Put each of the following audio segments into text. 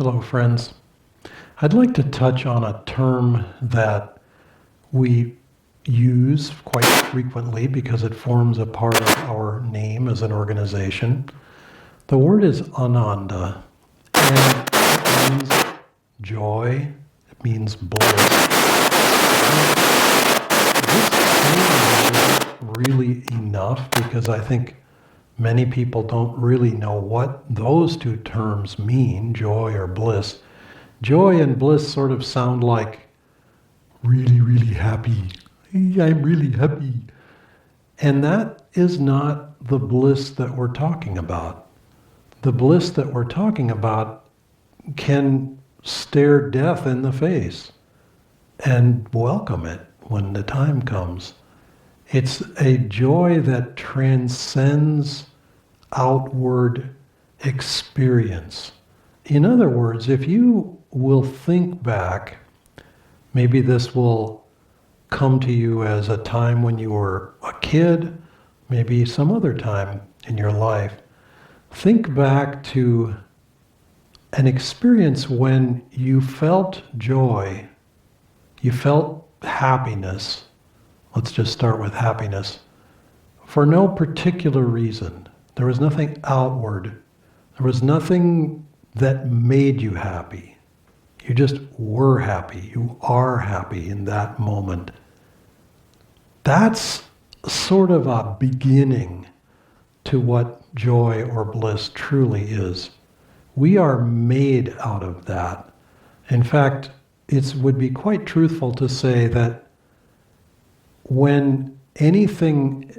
Hello, friends. I'd like to touch on a term that we use quite frequently because it forms a part of our name as an organization. The word is Ananda, and it means joy, it means bliss. This term isn't really enough because I think many people don't really know what those two terms mean, joy or bliss. Joy and bliss sort of sound like really, really happy. I'm really happy. And that is not the bliss that we're talking about. The bliss that we're talking about can stare death in the face and welcome it when the time comes. It's a joy that transcends outward experience. In other words, if you will think back, maybe this will come to you as a time when you were a kid, maybe some other time in your life. Think back to an experience when you felt joy, you felt happiness. Let's just start with happiness. For no particular reason. There was nothing outward. There was nothing that made you happy. You just were happy. You are happy in that moment. That's sort of a beginning to what joy or bliss truly is. We are made out of that. In fact, it would be quite truthful to say that when anything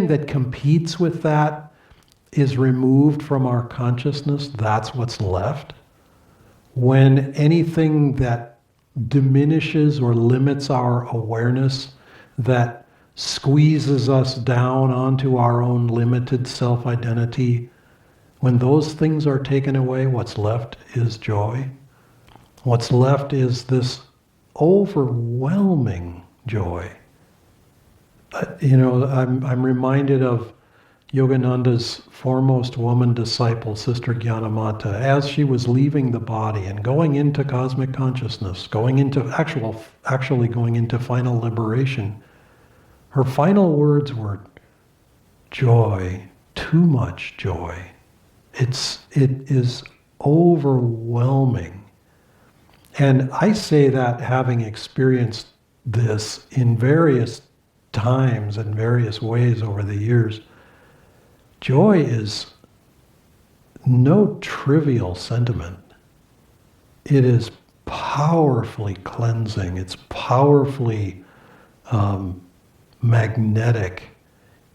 that competes with that is removed from our consciousness, that's what's left. When anything that diminishes or limits our awareness, that squeezes us down onto our own limited self-identity, when those things are taken away, what's left is joy. What's left is this overwhelming joy. I'm reminded of Yogananda's foremost woman disciple, Sister Gyanamata, as she was leaving the body and going into cosmic consciousness, going into actually going into final liberation. Her final words were, joy, too much joy. It is overwhelming. And I say that having experienced this in various times and various ways over the years. Joy is no trivial sentiment. It is powerfully cleansing. It's powerfully magnetic.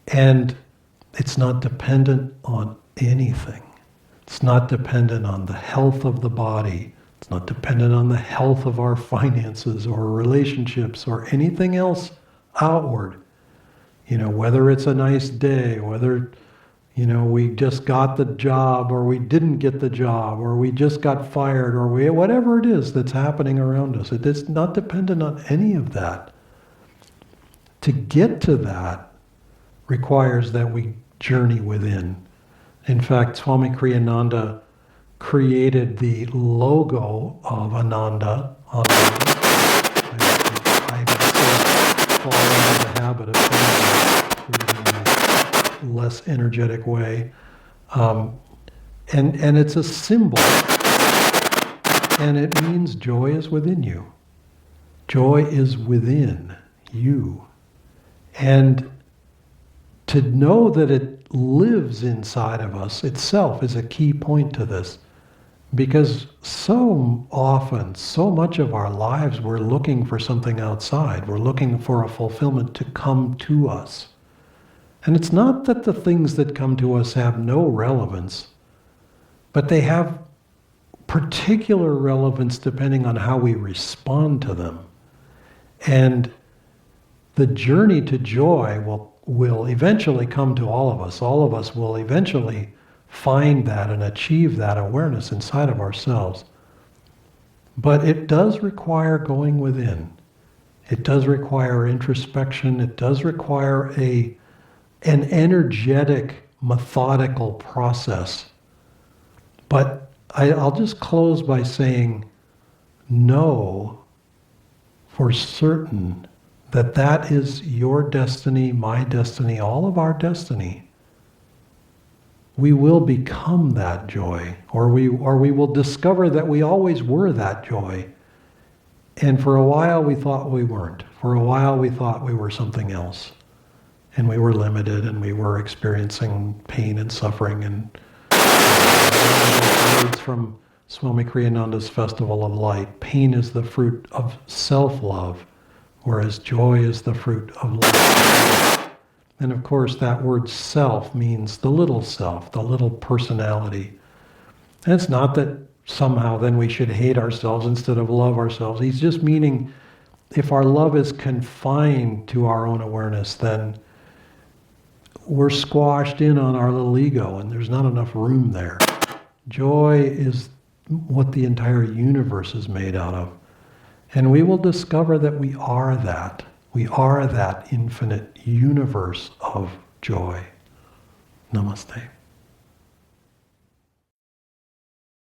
And it's not dependent on anything. It's not dependent on the health of the body. It's not dependent on the health of our finances or relationships or anything else outward. Whether it's a nice day, whether, we just got the job or we didn't get the job or we just got fired or whatever it is that's happening around us. It is not dependent on any of that. To get to that requires that we journey within. In fact, Swami Kriyananda created the logo of Ananda. I fall into the habit of saying it in a less energetic way. And it's a symbol, and it means joy is within you. Joy is within you. And to know that it lives inside of us itself is a key point to this. Because so often, so much of our lives, we're looking for something outside. We're looking for a fulfillment to come to us. And it's not that the things that come to us have no relevance, but they have particular relevance depending on how we respond to them. And the journey to joy will eventually come to all of us. All of us will eventually find that and achieve that awareness inside of ourselves. But it does require going within. It does require introspection. It does require an energetic, methodical process. But I'll just close by saying, know for certain that that is your destiny, my destiny, all of our destiny. We will become that joy, or we will discover that we always were that joy. And for a while we thought we weren't. For a while we thought we were something else. And we were limited, and we were experiencing pain and suffering. And words from Swami Kriyananda's Festival of Light, pain is the fruit of self-love, whereas joy is the fruit of love. And of course that word self means the little self, the little personality. And it's not that somehow then we should hate ourselves instead of love ourselves. He's just meaning if our love is confined to our own awareness, then we're squashed in on our little ego and there's not enough room there. Joy is what the entire universe is made out of. And we will discover that we are that. We are that infinite universe of joy. Namaste.